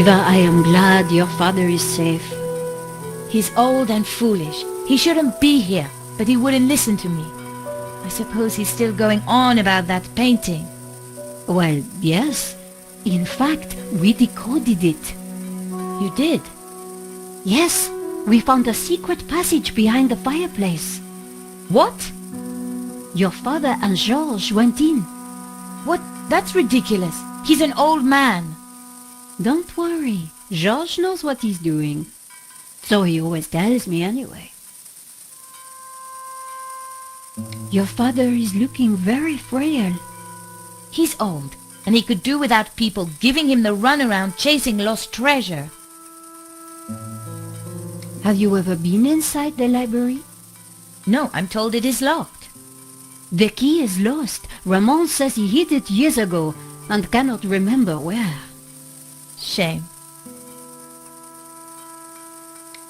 Eva, I am glad your father is safe. He's old and foolish. He shouldn't be here, but he wouldn't listen to me. I suppose he's still going on about that painting. Well, yes. In fact, we decoded it. You did? Yes, we found a secret passage behind the fireplace. What? Your father and George went in. What? That's ridiculous. He's an old man. Don't worry, George knows what he's doing. So he always tells me anyway. Your father is looking very frail. He's old, and he could do without people giving him the runaround chasing lost treasure. Have you ever been inside the library? No, I'm told it is locked. The key is lost. Ramon says he hid it years ago and cannot remember where. Shame.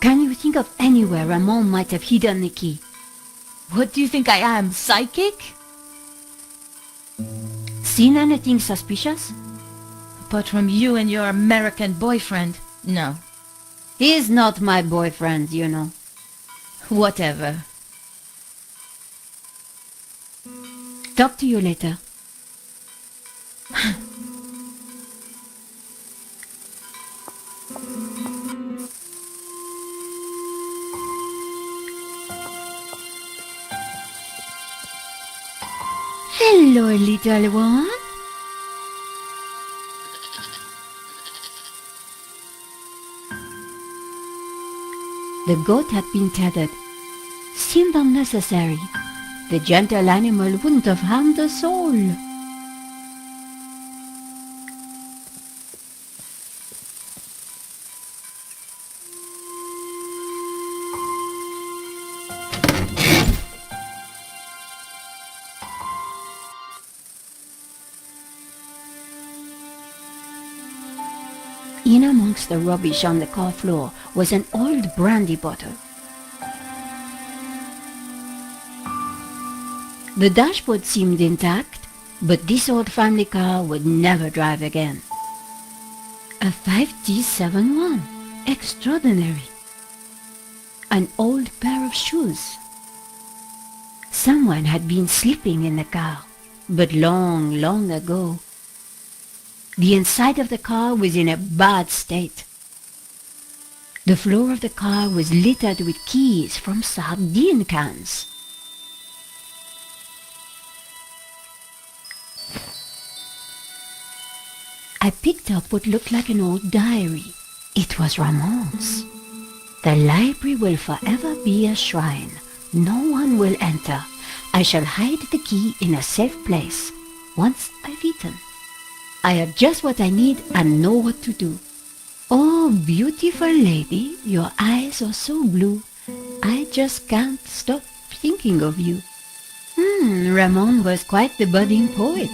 Can you think of anywhere Ramon might have hidden the key? What do you think I am, psychic? Seen anything suspicious? Apart from you and your American boyfriend, no. He's not my boyfriend, you know. Whatever. Talk to you later. Hello, little one. The goat had been tethered. Seemed unnecessary. The gentle animal wouldn't have harmed a soul. In amongst the rubbish on the car floor was an old brandy bottle. The dashboard seemed intact, but this old family car would never drive again. A 5T71. Extraordinary. An old pair of shoes. Someone had been sleeping in the car, but long, long ago. The inside of the car was in a bad state. The floor of the car was littered with keys from sardine cans. I picked up what looked like an old diary. It was Ramon's. The library will forever be a shrine. No one will enter. I shall hide the key in a safe place. Once I've eaten, I have just what I need and know what to do. Oh, beautiful lady, your eyes are so blue. I just can't stop thinking of you. Ramon was quite the budding poet.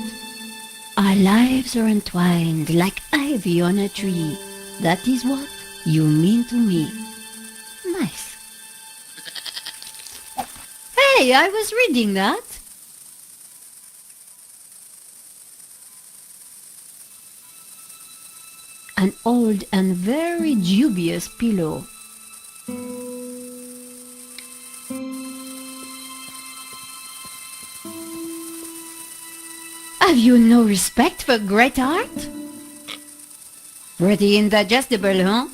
Our lives are entwined like ivy on a tree. That is what you mean to me. Nice. Hey, I was reading that. An old and very dubious pillow. Have you no respect for great art? Pretty indigestible, huh?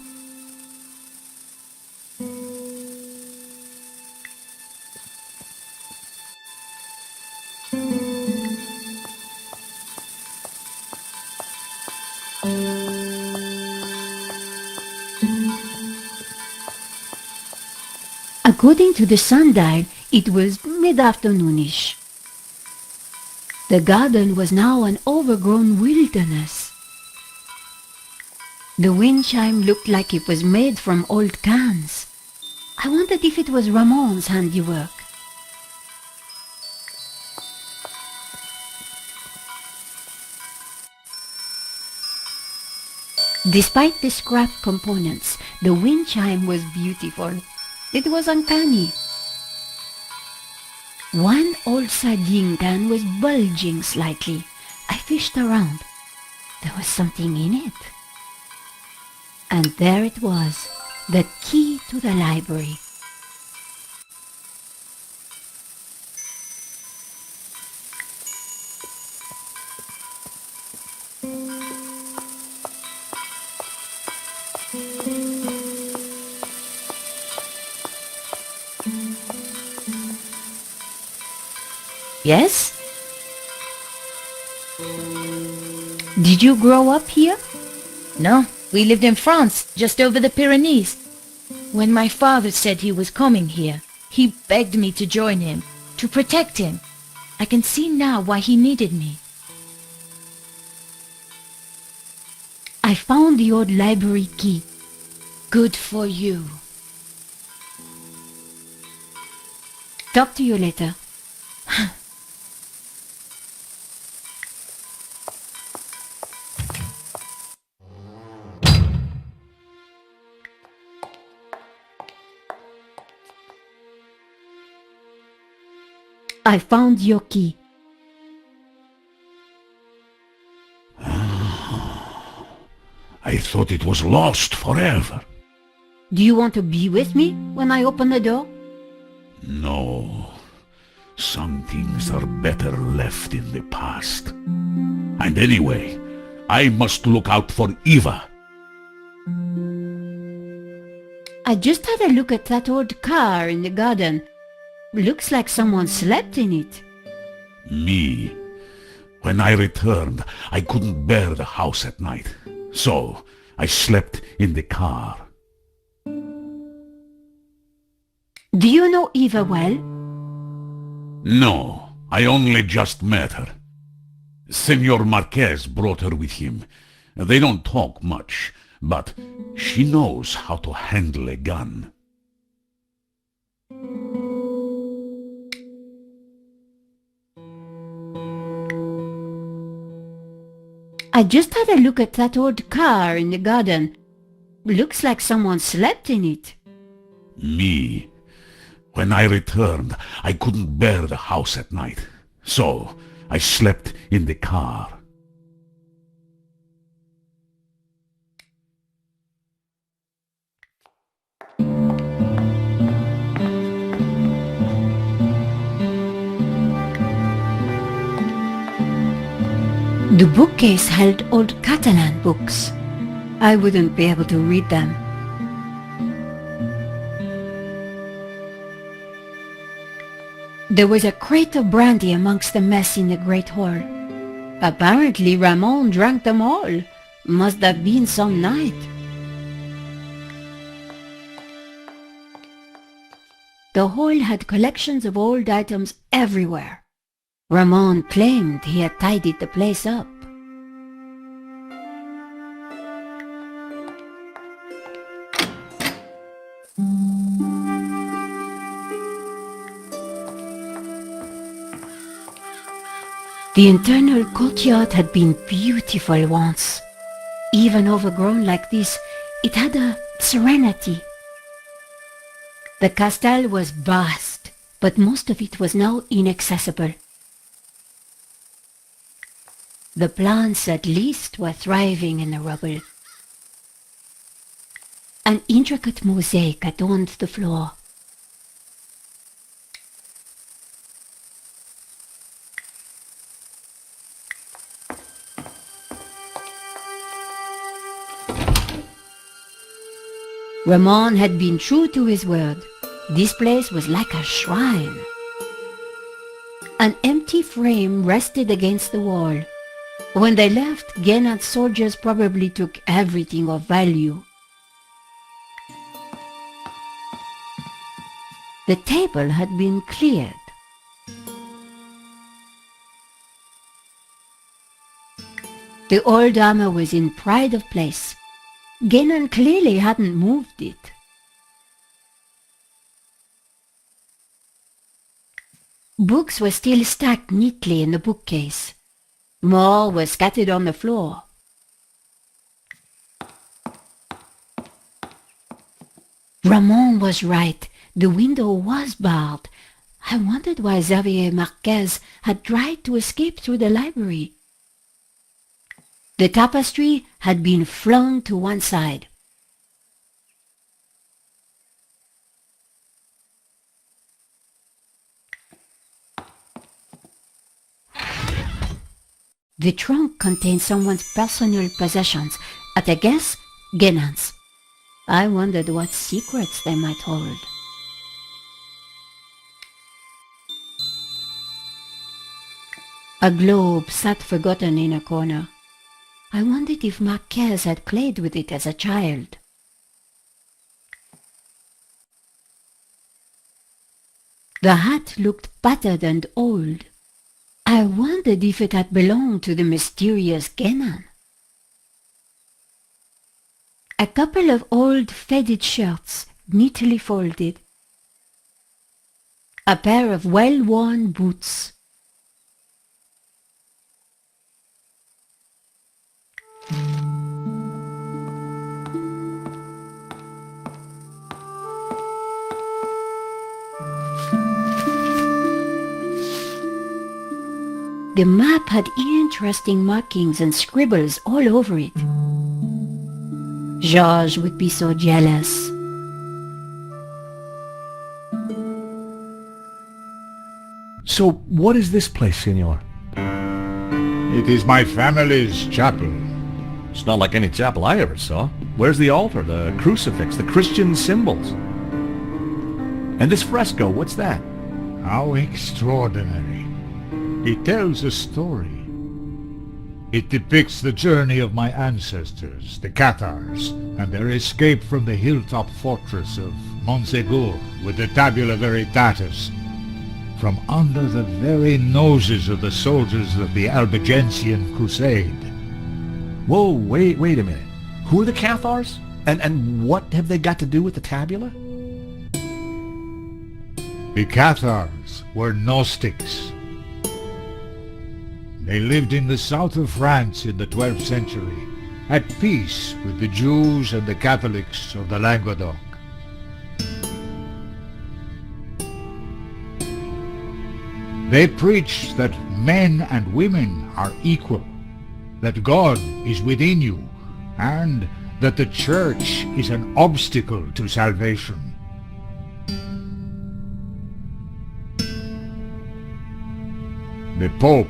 According to the sundial, it was mid-afternoonish. The garden was now an overgrown wilderness. The wind chime looked like it was made from old cans. I wondered if it was Ramon's handiwork. Despite the scrap components, the wind chime was beautiful. It was uncanny. One old sardine can was bulging slightly. I fished around. There was something in it. And there it was, the key to the library. Yes? Did you grow up here? No, we lived in France, just over the Pyrenees. When my father said he was coming here, he begged me to join him, to protect him. I can see now why he needed me. I found the old library key. Good for you. Talk to you later. I found your key. I thought it was lost forever. Do you want to be with me when I open the door? No. Some things are better left in the past. And anyway, I must look out for Eva. I just had a look at that old car in the garden. Looks like someone slept in it. Me. When I returned, I couldn't bear the house at night. So, I slept in the car. Do you know Eva well? No, I only just met her. Senor Marquez brought her with him. They don't talk much, but she knows how to handle a gun. I just had a look at that old car in the garden. Looks like someone slept in it. Me. When I returned, I couldn't bear the house at night. So, I slept in the car. The bookcase held old Catalan books. I wouldn't be able to read them. There was a crate of brandy amongst the mess in the great hall. Apparently Ramon drank them all. Must have been some night. The hall had collections of old items everywhere. Ramon claimed he had tidied the place up. The internal courtyard had been beautiful once. Even overgrown like this, it had a serenity. The castle was vast, but most of it was now inaccessible. The plants at least were thriving in the rubble. An intricate mosaic adorned the floor. Ramon had been true to his word. This place was like a shrine. An empty frame rested against the wall. When they left, Guénard's soldiers probably took everything of value. The table had been cleared. The old armor was in pride of place. Guénard clearly hadn't moved it. Books were still stacked neatly in the bookcase. More were scattered on the floor. Ramon was right. The window was barred. I wondered why Xavier Marquez had tried to escape through the library. The tapestry had been flung to one side. The trunk contained someone's personal possessions. At a guess, Genan's. I wondered what secrets they might hold. A globe sat forgotten in a corner. I wondered if Marquez had played with it as a child. The hat looked battered and old. I wondered if it had belonged to the mysterious Genan. A couple of old faded shirts, neatly folded. A pair of well-worn boots. The map had interesting markings and scribbles all over it. George would be so jealous. So, what is this place, Senor? It is my family's chapel. It's not like any chapel I ever saw. Where's the altar, the crucifix, the Christian symbols? And this fresco, what's that? How extraordinary. It tells a story. It depicts the journey of my ancestors, the Cathars, and their escape from the hilltop fortress of Montsegur with the Tabula Veritatis, from under the very noses of the soldiers of the Albigensian Crusade. Whoa, wait a minute. Who are the Cathars? And what have they got to do with the tabula? The Cathars were Gnostics. They lived in the south of France in the 12th century, at peace with the Jews and the Catholics of the Languedoc. They preach that men and women are equal, that God is within you, and that the Church is an obstacle to salvation. The Pope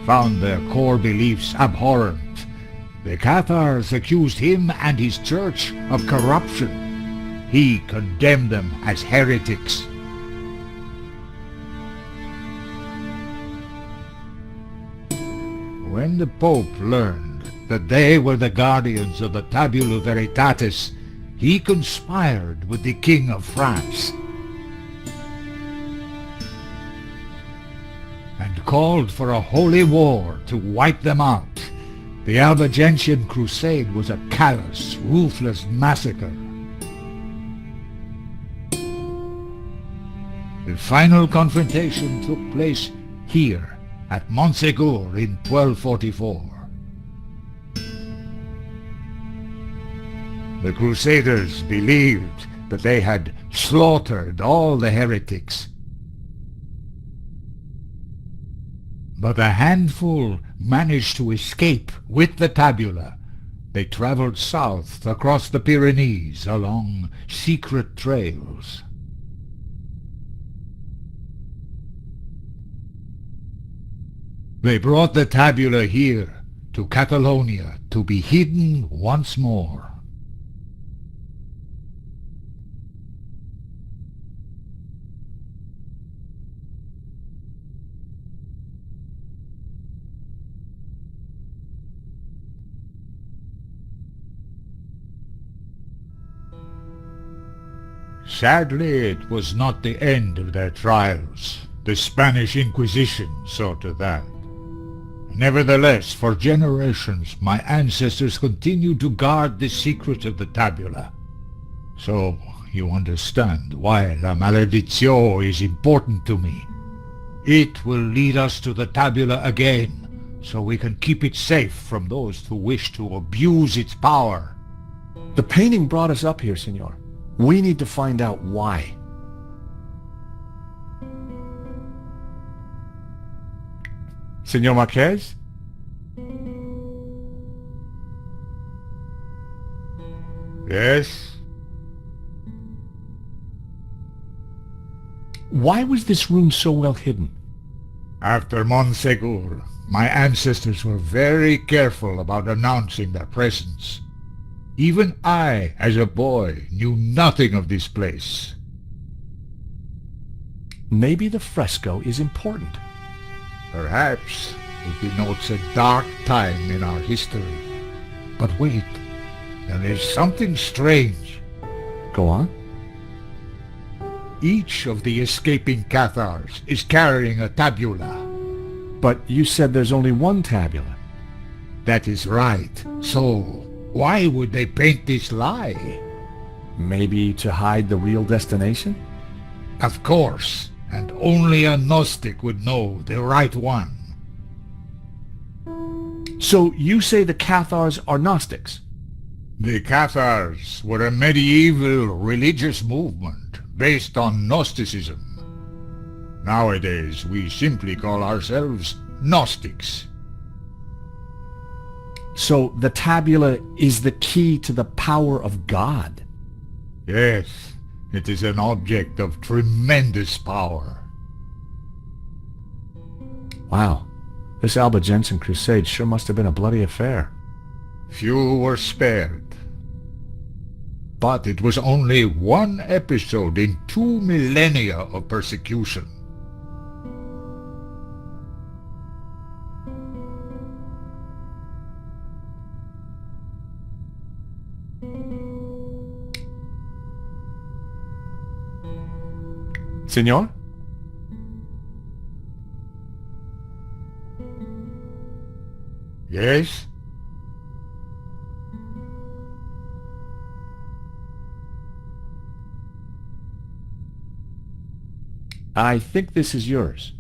found their core beliefs abhorrent. The Cathars accused him and his church of corruption. He condemned them as heretics. When the Pope learned that they were the guardians of the Tabula Veritatis, he conspired with the King of France and called for a holy war to wipe them out. The Albigensian Crusade was a callous, ruthless massacre. The final confrontation took place here at Montsegur in 1244. The Crusaders believed that they had slaughtered all the heretics, but a handful managed to escape with the tabula. They traveled south across the Pyrenees along secret trails. They brought the tabula here to Catalonia to be hidden once more. Sadly, it was not the end of their trials. The Spanish Inquisition saw to that. Nevertheless, for generations, my ancestors continued to guard the secret of the tabula. So, you understand why La Maledizione is important to me. It will lead us to the tabula again, so we can keep it safe from those who wish to abuse its power. The painting brought us up here, Senor. We need to find out why. Senor Marquez? Yes? Why was this room so well hidden? After Montsegur, My ancestors were very careful about announcing their presence. Even I, as a boy, knew nothing of this place. Maybe the fresco is important. Perhaps it denotes a dark time in our history. But wait, there is something strange. Go on. Each of the escaping Cathars is carrying a tabula. But you said there's only one tabula. That is right. So, why would they paint this lie? Maybe to hide the real destination? Of course, and only a Gnostic would know the right one. So you say the Cathars are Gnostics? The Cathars were a medieval religious movement based on Gnosticism. Nowadays, we simply call ourselves Gnostics. So the tabula is the key to the power of God? Yes, it is an object of tremendous power. Wow, this Albigensian crusade sure must have been a bloody affair. Few were spared. But it was only one episode in 2 millennia of persecution. Senor? Yes? I think this is yours.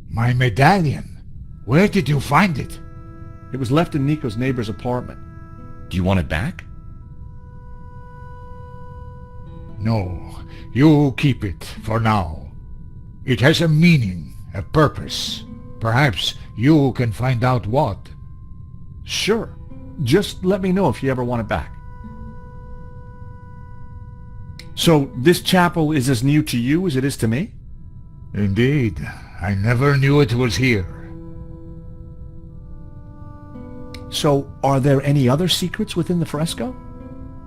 My medallion. Where did you find it? It was left in Nico's neighbor's apartment. Do you want it back? No, you keep it for now. It has a meaning, a purpose. Perhaps you can find out what. Sure. Just let me know if you ever want it back. So this chapel is as new to you as it is to me? Indeed, I never knew it was here. So are there any other secrets within the fresco?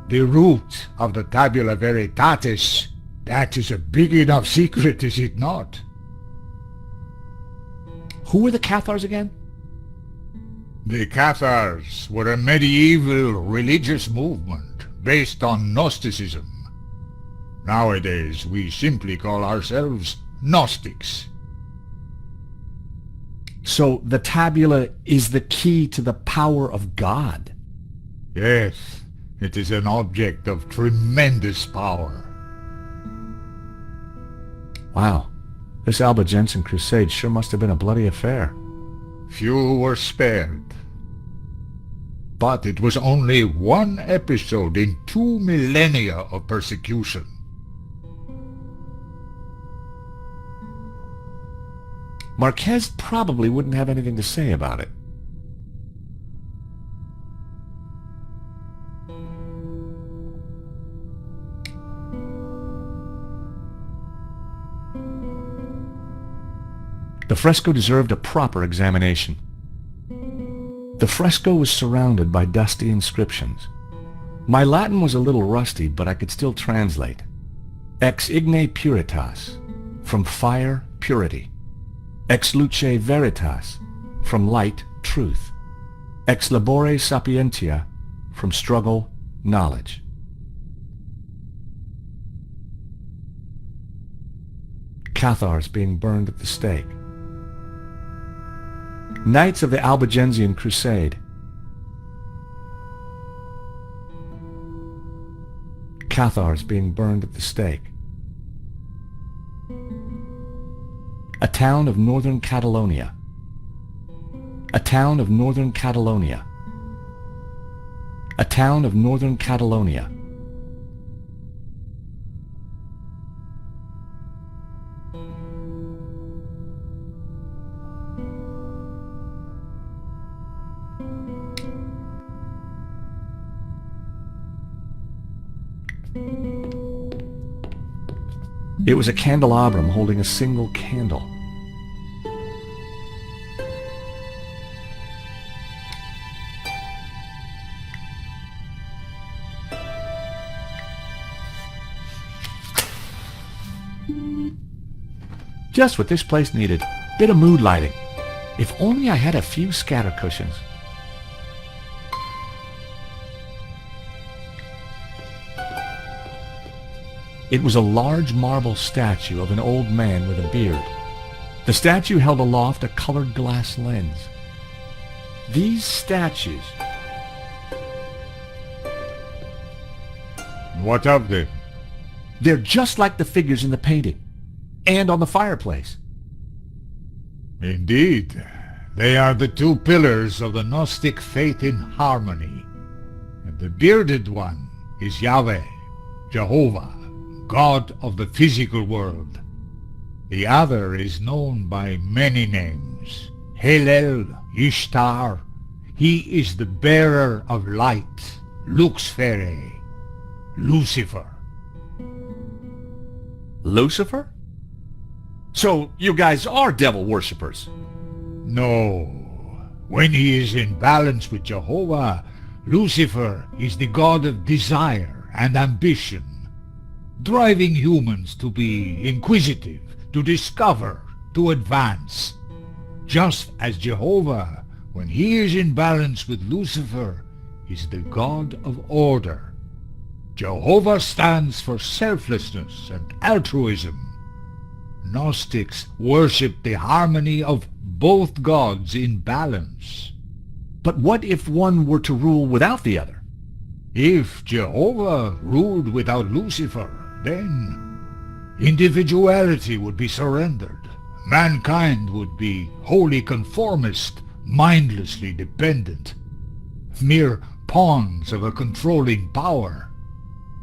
The root of the Tabula Veritatis, that is a big enough secret, is it not? Who were the Cathars again? The Cathars were a medieval religious movement based on Gnosticism. Nowadays, we simply call ourselves Gnostics. So the tabula is the key to the power of God? Yes, it is an object of tremendous power. Wow, this Albigensian crusade sure must have been a bloody affair. Few were spared. But it was only one episode in 2 millennia of persecution. Marquez probably wouldn't have anything to say about it. The fresco deserved a proper examination. The fresco was surrounded by dusty inscriptions. My Latin was a little rusty, but I could still translate. Ex igne puritas, from fire, purity. Ex luce veritas, from light, truth. Ex labore sapientia, from struggle, knowledge. Cathars being burned at the stake. Knights of the Albigensian Crusade. Cathars being burned at the stake. A town of northern Catalonia. A town of northern Catalonia. A town of northern Catalonia. It was a candelabrum holding a single candle. Just what this place needed. Bit of mood lighting. If only I had a few scatter cushions. It was a large marble statue of an old man with a beard. The statue held aloft a colored glass lens. These statues... What of them? They're just like the figures in the painting. And on the fireplace. Indeed. They are the two pillars of the Gnostic faith in harmony. And the bearded one is Yahweh, Jehovah, God of the physical world. The other is known by many names. Hillel, Ishtar. He is the bearer of light, Luxfere, Lucifer. Lucifer? So you guys are devil worshippers? No. When he is in balance with Jehovah, Lucifer is the god of desire and ambition, driving humans to be inquisitive, to discover, to advance. Just as Jehovah, when he is in balance with Lucifer, is the god of order. Jehovah stands for selflessness and altruism. Gnostics worship the harmony of both gods in balance. But what if one were to rule without the other? If Jehovah ruled without Lucifer, then individuality would be surrendered. Mankind would be wholly conformist, mindlessly dependent, mere pawns of a controlling power.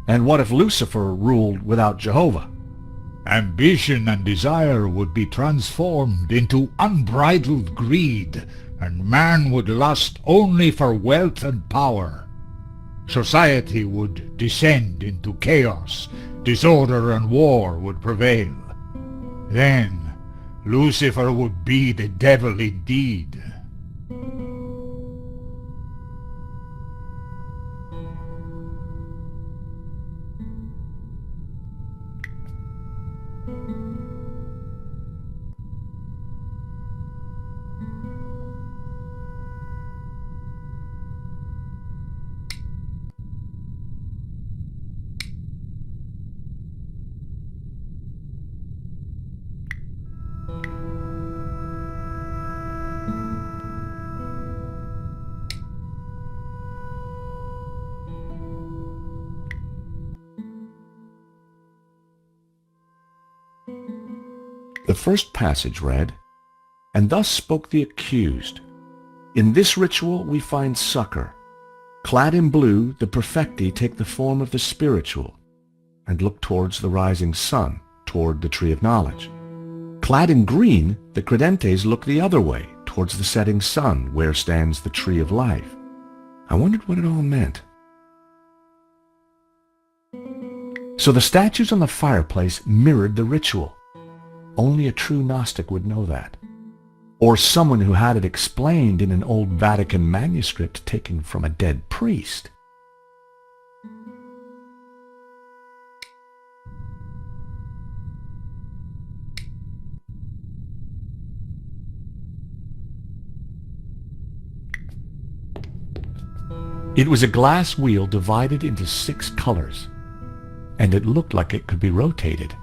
And what if Lucifer ruled without Jehovah? Ambition and desire would be transformed into unbridled greed, and man would lust only for wealth and power. Society would descend into chaos, disorder and war would prevail. Then Lucifer would be the devil indeed. The first passage read, "And thus spoke the accused. In this ritual we find succor. Clad in blue, the perfecti take the form of the spiritual, and look towards the rising sun, toward the tree of knowledge. Clad in green, the credentes look the other way, towards the setting sun, where stands the tree of life." I wondered what it all meant. So the statues on the fireplace mirrored the ritual. Only a true Gnostic would know that. Or someone who had it explained in an old Vatican manuscript taken from a dead priest. It was a glass wheel divided into 6 colors, and it looked like it could be rotated.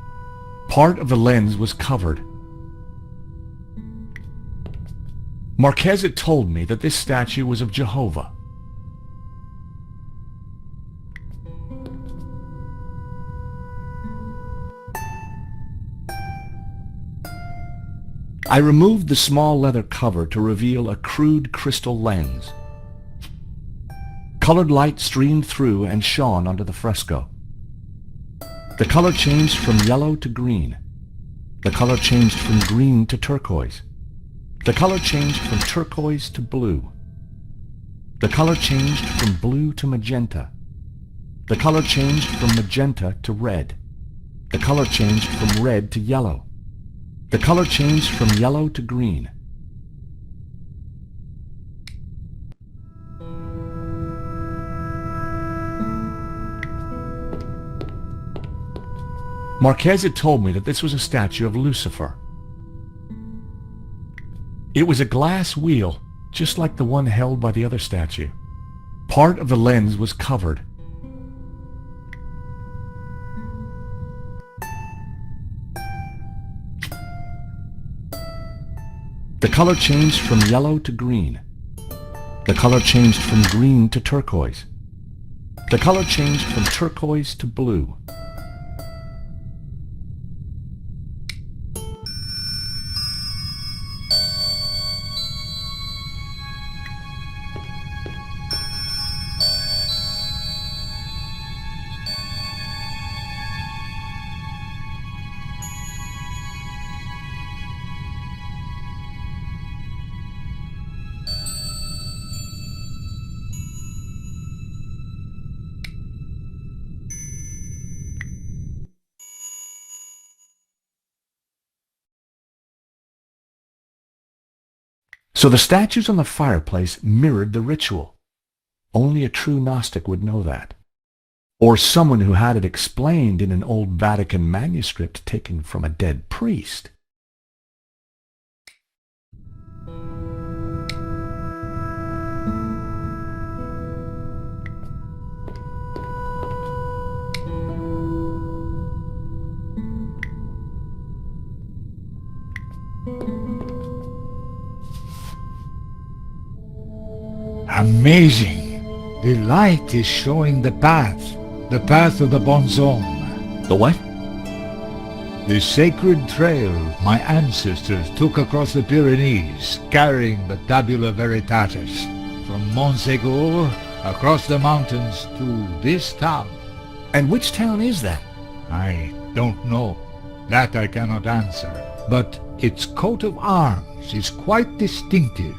Part of the lens was covered. Marquez had told me that this statue was of Jehovah. I removed the small leather cover to reveal a crude crystal lens. Colored light streamed through and shone onto the fresco. The color changed from yellow to green. The color changed from green to turquoise. The color changed from turquoise to blue. The color changed from blue to magenta. The color changed from magenta to red. The color changed from red to yellow. The color changed from yellow to green. Marquez had told me that this was a statue of Lucifer. It was a glass wheel, just like the one held by the other statue. Part of the lens was covered. The color changed from yellow to green. The color changed from green to turquoise. The color changed from turquoise to blue. So the statues on the fireplace mirrored the ritual. Only a true Gnostic would know that. Or someone who had it explained in an old Vatican manuscript taken from a dead priest. Amazing! The light is showing the path of the BONS. The what? The sacred trail my ancestors took across the Pyrenees, carrying the Tabula Veritatis, from Montségur across the mountains to this town. And which town is that? I don't know. That I cannot answer. But its coat of arms is quite distinctive.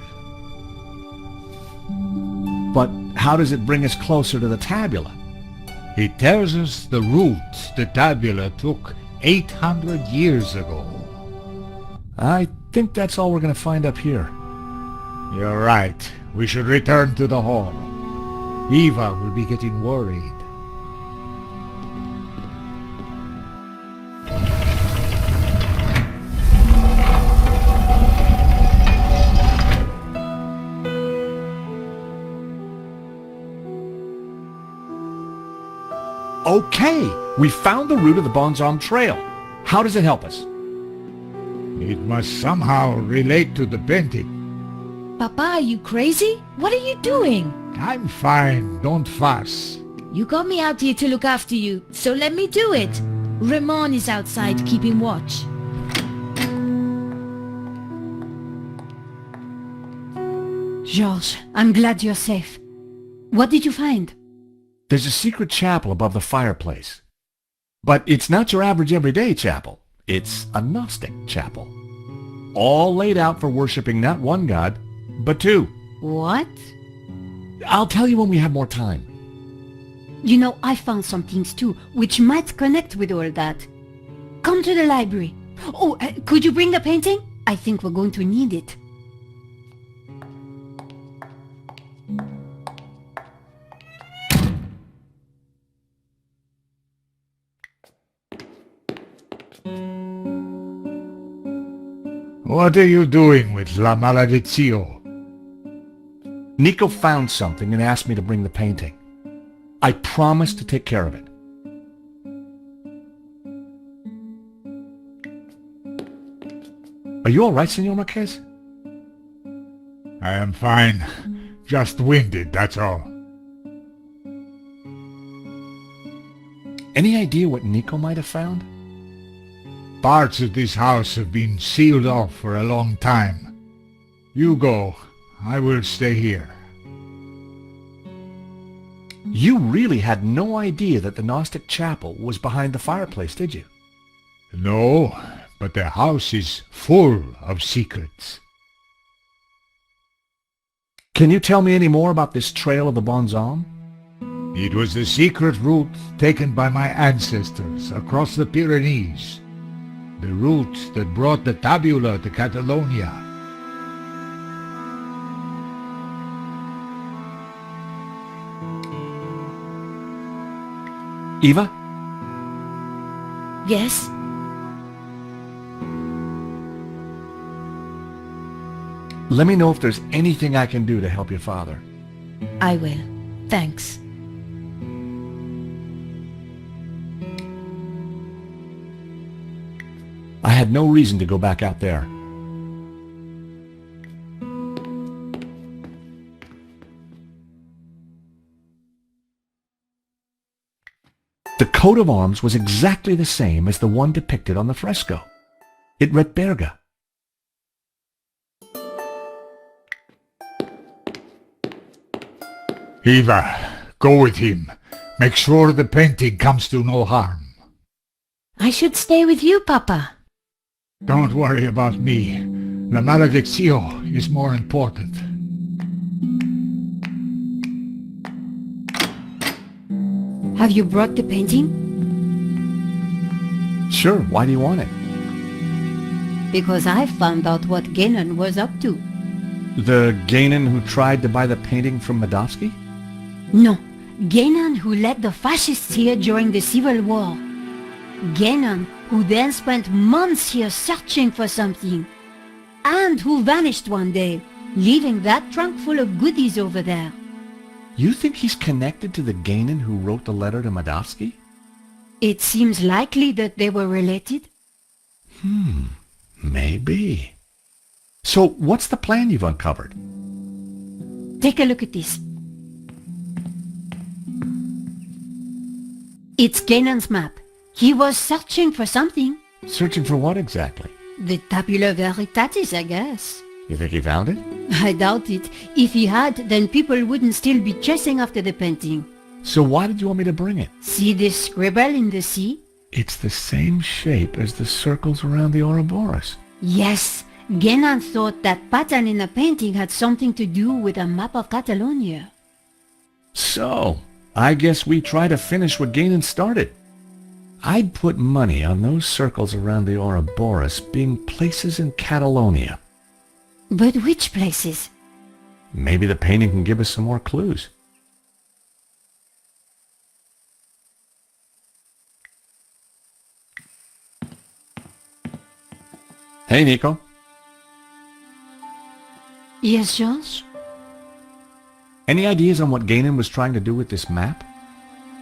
But how does it bring us closer to the tabula? It tells us the route the tabula took 800 years ago. I think that's all we're going to find up here. You're right. We should return to the hall. Eva will be getting worried. Okay, we found the route of the BONS trail. How does it help us? It must somehow relate to the painting. Papa, are you crazy? What are you doing? I'm fine, don't fuss. You got me out here to look after you, so let me do it. Ramon is outside keeping watch. George, I'm glad you're safe. What did you find? There's a secret chapel above the fireplace. But it's not your average everyday chapel. It's a Gnostic chapel. All laid out for worshipping not one god, but two. What? I'll tell you when we have more time. You know, I found some things too, which might connect with all that. Come to the library. Oh, could you bring the painting? I think we're going to need it. What are you doing with La Maledizio? Nico found something and asked me to bring the painting. I promised to take care of it. Are you all right, Senor Marquez? I am fine. Just winded, that's all. Any idea what Nico might have found? Parts of this house have been sealed off for a long time. You go. I will stay here. You really had no idea that the Gnostic chapel was behind the fireplace, did you? No, but the house is full of secrets. Can you tell me any more about this trail of the BONS? It was the secret route taken by my ancestors across the Pyrenees. The route that brought the tabula to Catalonia. Eva? Yes? Let me know if there's anything I can do to help your father. I will. Thanks. I had no reason to go back out there. The coat of arms was exactly the same as the one depicted on the fresco. It read Berga. Eva, go with him. Make sure the painting comes to no harm. I should stay with you, Papa. Don't worry about me. La maledicción is more important. Have you brought the painting? Sure, why do you want it? Because I found out what Genon was up to. The Gainan who tried to buy the painting from Medovsky? No, Genon who led the fascists here during the Civil War. Genon who then spent months here searching for something. And who vanished one day, leaving that trunk full of goodies over there. You think he's connected to the Gainan who wrote the letter to Medovsky? It seems likely that they were related. Maybe. So what's the plan you've uncovered? Take a look at this. It's Genon's map. He was searching for something. Searching for what exactly? The tabula veritatis, I guess. You think he found it? I doubt it. If he had, then people wouldn't still be chasing after the painting. So why did you want me to bring it? See this scribble in the sea? It's the same shape as the circles around the Ouroboros. Yes, Genon thought that pattern in the painting had something to do with a map of Catalonia. So, I guess we try to finish what Gainan started. I'd put money on those circles around the Ouroboros being places in Catalonia. But which places? Maybe the painting can give us some more clues. Hey, Nico. Yes, George? Any ideas on what Gainan was trying to do with this map?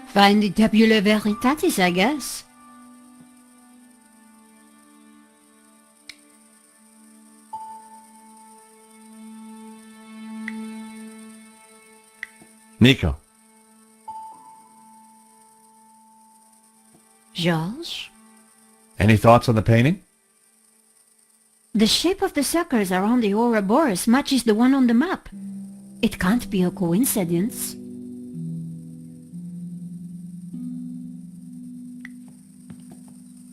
Find the tabula veritatis, I guess. Nico. George? Any thoughts on the painting? The shape of the circles around the Ouroboros matches the one on the map. It can't be a coincidence.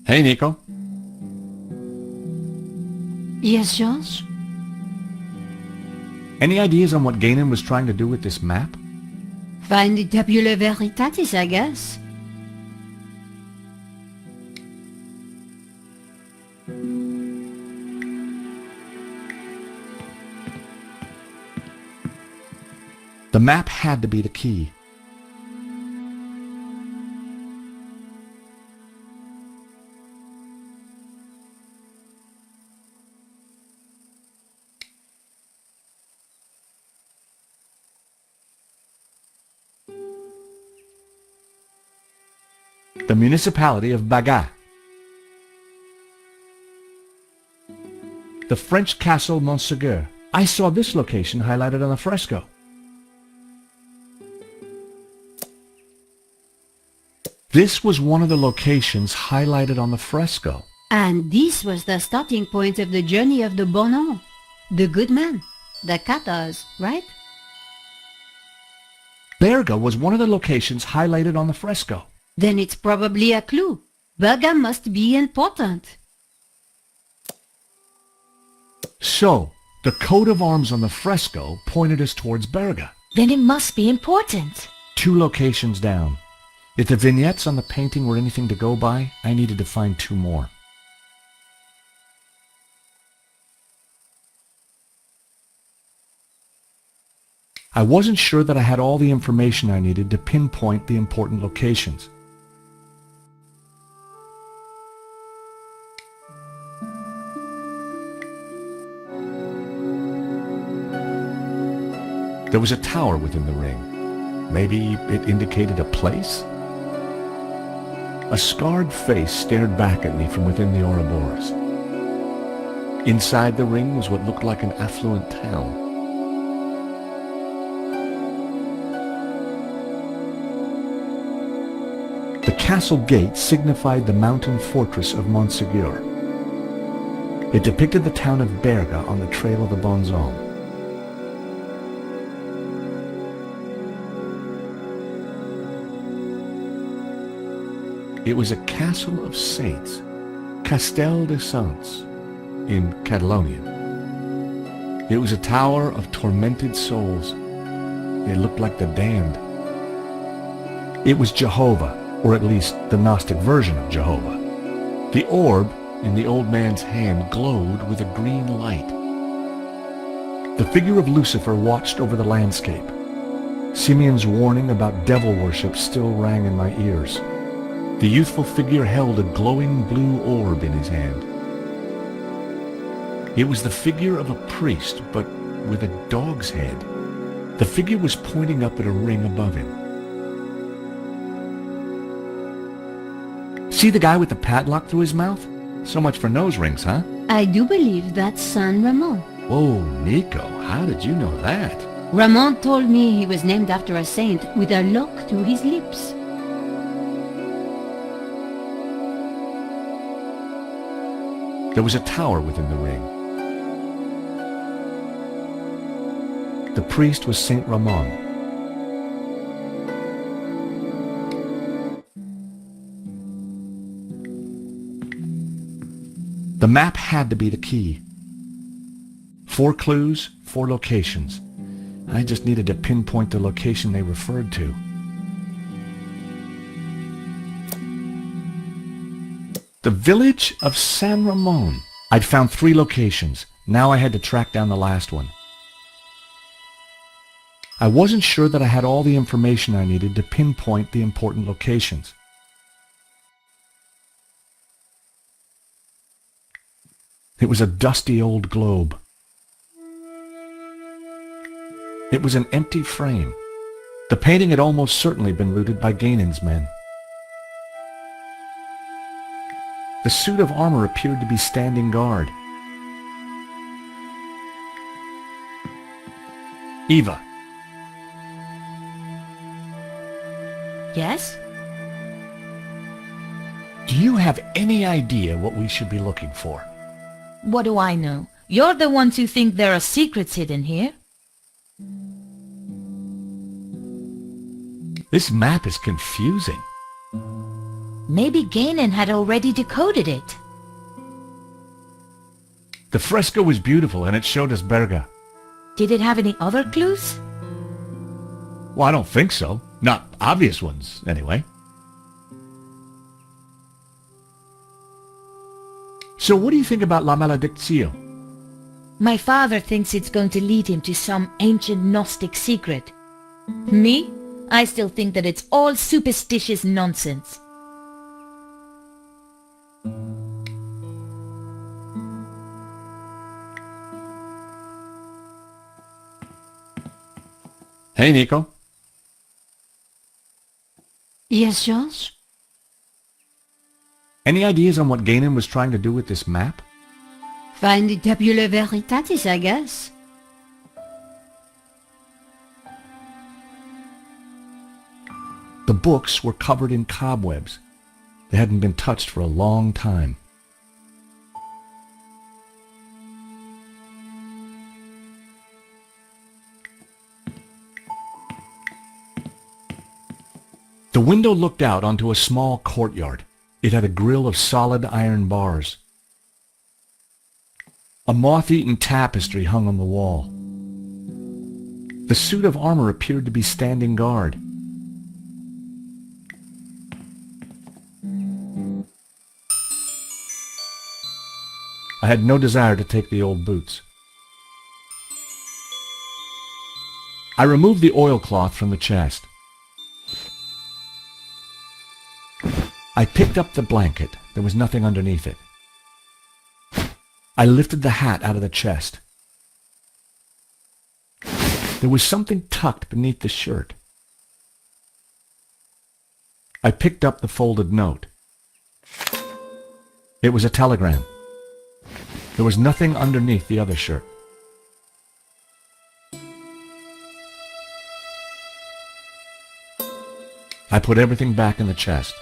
Hey, Nico. Yes, George? Any ideas on what Gainan was trying to do with this map? Find the tabula veritatis, I guess. The map had to be the key. The municipality of Baga. The French castle Montségur. I saw this location highlighted on the fresco. This was one of the locations highlighted on the fresco. And this was the starting point of the journey of the BONS, the good man, the Cathars, right? Berga was one of the locations highlighted on the fresco. Then it's probably a clue. Berga must be important. So, the coat of arms on the fresco pointed us towards Berga. Then it must be important. 2 locations down. If the vignettes on the painting were anything to go by, I needed to find 2 more. I wasn't sure that I had all the information I needed to pinpoint the important locations. There was a tower within the ring. Maybe it indicated a place? A scarred face stared back at me from within the Ouroboros. Inside the ring was what looked like an affluent town. The castle gate signified the mountain fortress of Montségur. It depicted the town of Berga on the trail of the BONS. It was a castle of saints, Castel de Saints, in Catalonian. It was a tower of tormented souls. It looked like the damned. It was Jehovah, or at least the Gnostic version of Jehovah. The orb in the old man's hand glowed with a green light. The figure of Lucifer watched over the landscape. Simeon's warning about devil worship still rang in my ears. The youthful figure held a glowing blue orb in his hand. It was the figure of a priest, but with a dog's head. The figure was pointing up at a ring above him. See the guy with the padlock through his mouth? So much for nose rings, huh? I do believe that's San Ramon. Whoa, Nico, how did you know that? Ramon told me he was named after a saint with a lock to his lips. There was a tower within the ring. The priest was Saint Ramon. The map had to be the key. 4 clues, 4 locations. I just needed to pinpoint the location they referred to. The village of San Ramon. I'd found 3 locations. Now I had to track down the last one. I wasn't sure that I had all the information I needed to pinpoint the important locations. It was a dusty old globe. It was an empty frame. The painting had almost certainly been looted by Gainan's men. The suit of armor appeared to be standing guard. Eva. Yes? Do you have any idea what we should be looking for? What do I know? You're the ones who think there are secrets hidden here. This map is confusing. Maybe Gainan had already decoded it. The fresco was beautiful and it showed us Berga. Did it have any other clues? Well, I don't think so. Not obvious ones, anyway. So what do you think about La Maledictio? My father thinks it's going to lead him to some ancient Gnostic secret. Me? I still think that it's all superstitious nonsense. Hey, Nico. Yes, George? Any ideas on what Gainan was trying to do with this map? Find the tabula veritatis, I guess. The books were covered in cobwebs. They hadn't been touched for a long time. The window looked out onto a small courtyard. It had a grille of solid iron bars. A moth-eaten tapestry hung on the wall. The suit of armor appeared to be standing guard. I had no desire to take the old boots. I removed the oilcloth from the chest. I picked up the blanket. There was nothing underneath it. I lifted the hat out of the chest. There was something tucked beneath the shirt. I picked up the folded note. It was a telegram. There was nothing underneath the other shirt. I put everything back in the chest.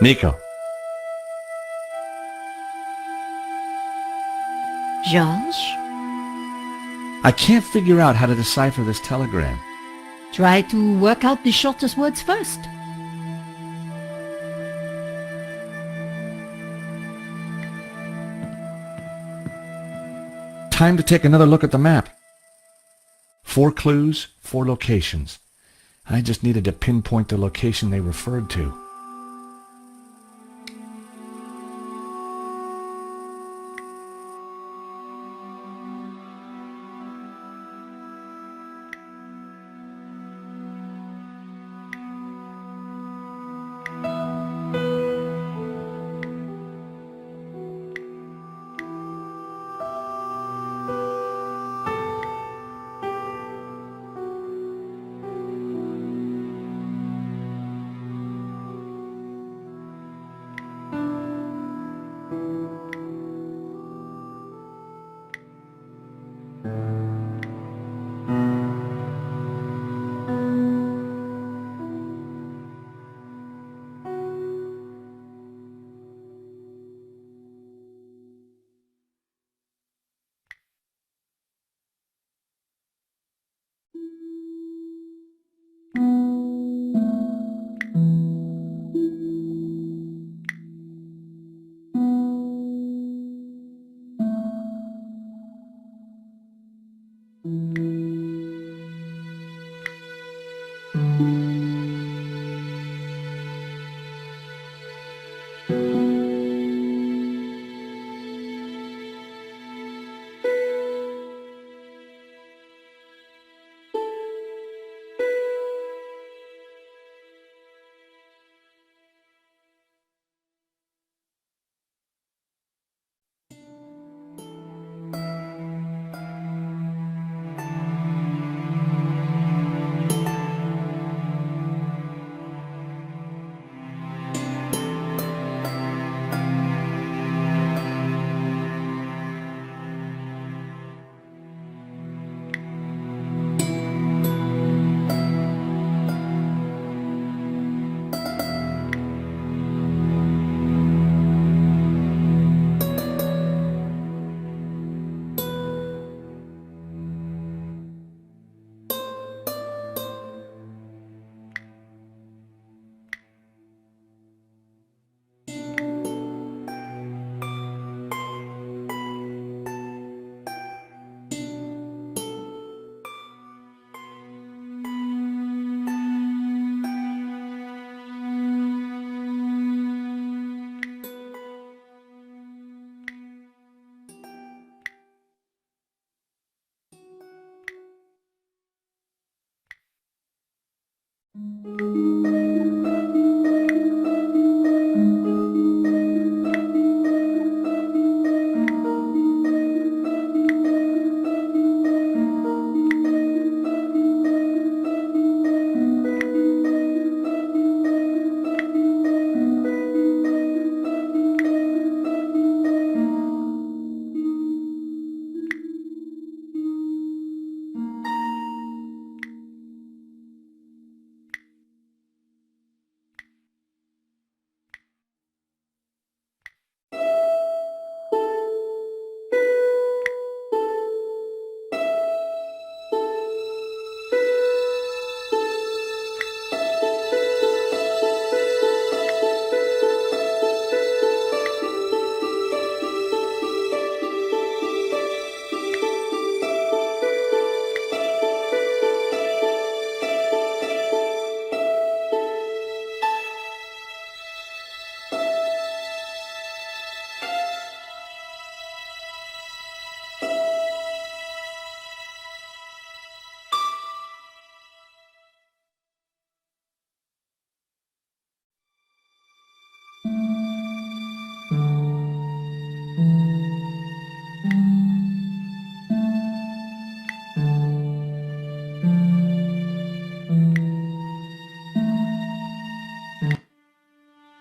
Nico. George, I can't figure out how to decipher this telegram. try to work out the shortest words first. Time to take another look at the map. 4 clues, 4 locations. I just needed to pinpoint the location they referred to.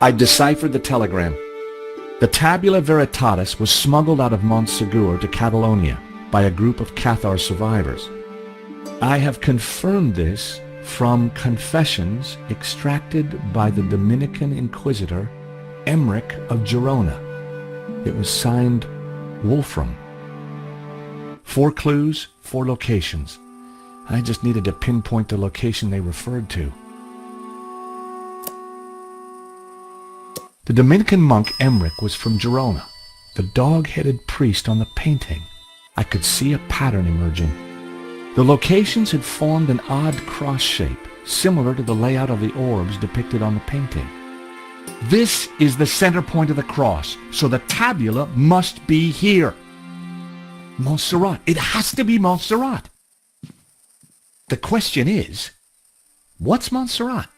I deciphered the telegram. The Tabula Veritatis was smuggled out of Montsegur to Catalonia by a group of Cathar survivors. I have confirmed this from confessions extracted by the Dominican Inquisitor Emmerich of Girona. It was signed Wolfram. 4 clues, 4 locations. I just needed to pinpoint the location they referred to. The Dominican monk Emmerich was from Girona, the dog-headed priest on the painting. I could see a pattern emerging. The locations had formed an odd cross shape, similar to the layout of the orbs depicted on the painting. This is the center point of the cross, so the tabula must be here. Montserrat. It has to be Montserrat. The question is, what's Montserrat?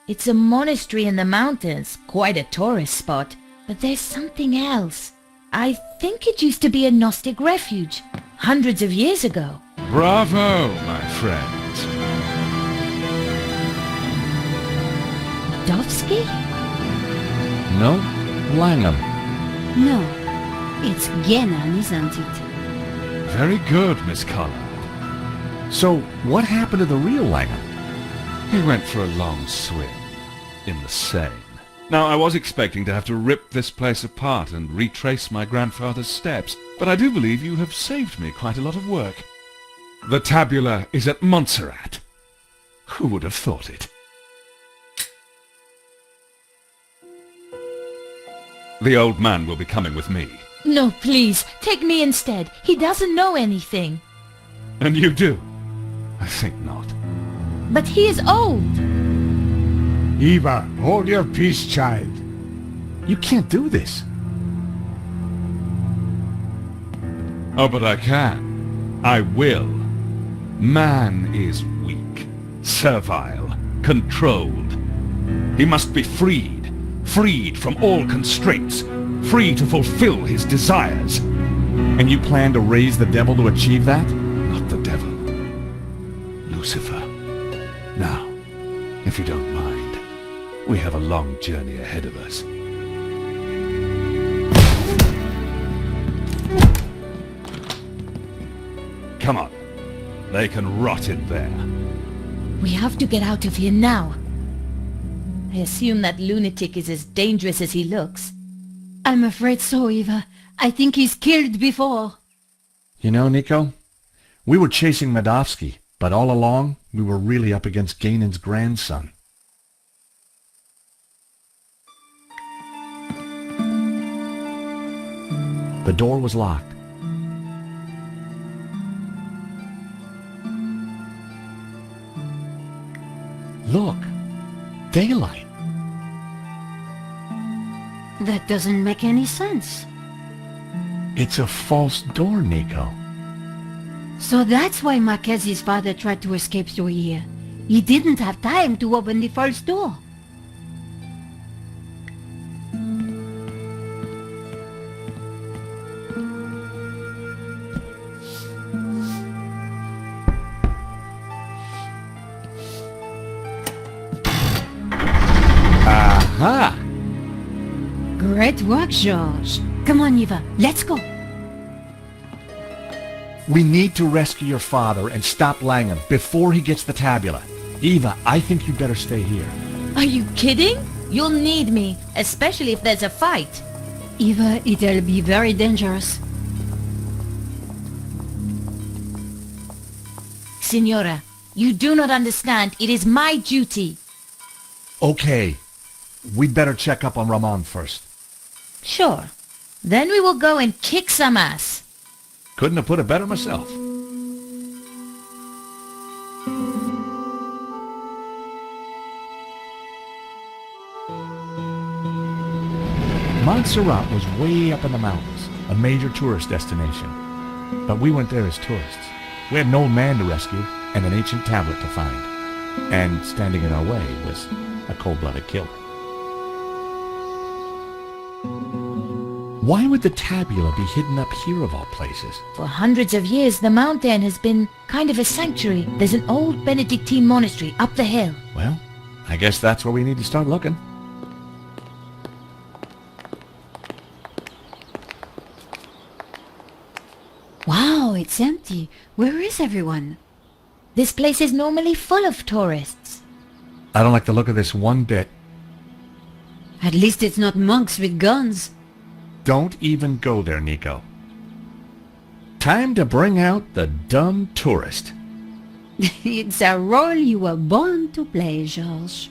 It's a monastery in the mountains, quite a tourist spot. But there's something else. I think it used to be a Gnostic refuge, hundreds of years ago. Bravo, my friends. Dovsky? No, Langham. No, it's Genan, isn't it? Very good, Miss Collard. So, what happened to the real Langham? He went for a long swim in the Seine. Now, I was expecting to have to rip this place apart and retrace my grandfather's steps, but I do believe you have saved me quite a lot of work. The tabula is at Montserrat. Who would have thought it? The old man will be coming with me. No, please, take me instead. He doesn't know anything. And you do? I think not. But he is old. Eva, hold your peace, child. You can't do this. Oh, but I can. I will. Man is weak, servile, controlled. He must be freed, freed from all constraints, free to fulfill his desires. And you plan to raise the devil to achieve that? Not the devil. Lucifer. Now, if you don't mind, we have a long journey ahead of us. Come on. They can rot in there. We have to get out of here now. I assume that lunatic is as dangerous as he looks. I'm afraid so, Eva. I think he's killed before. You know, Nico, we were chasing Medovsky, but all along, we were really up against Ganon's grandson. The door was locked. Look, daylight. That doesn't make any sense. It's a false door, Nico. So that's why Mackenzie's father tried to escape through here. He didn't have time to open the false door. Aha! Great work, George. Come on, Eva, let's go. We need to rescue your father and stop Langham before he gets the tabula. Eva, I think you'd better stay here. Are you kidding? You'll need me, especially if there's a fight. Eva, it'll be very dangerous. Signora, you do not understand. It is my duty. Okay. We'd better check up on Ramon first. Sure. Then we will go and kick some ass. Couldn't have put it better myself. Montserrat was way up in the mountains, a major tourist destination. But we went there as tourists. We had an old man to rescue and an ancient tablet to find. And standing in our way was a cold-blooded killer. Why would the tabula be hidden up here of all places? For hundreds of years, the mountain has been kind of a sanctuary. There's an old Benedictine monastery up the hill. Well, I guess that's where we need to start looking. No, it's empty. Where is everyone? This place is normally full of tourists. I don't like the look of this one bit. At least it's not monks with guns. Don't even go there, Nico. Time to bring out the dumb tourist. It's a role you were born to play, George.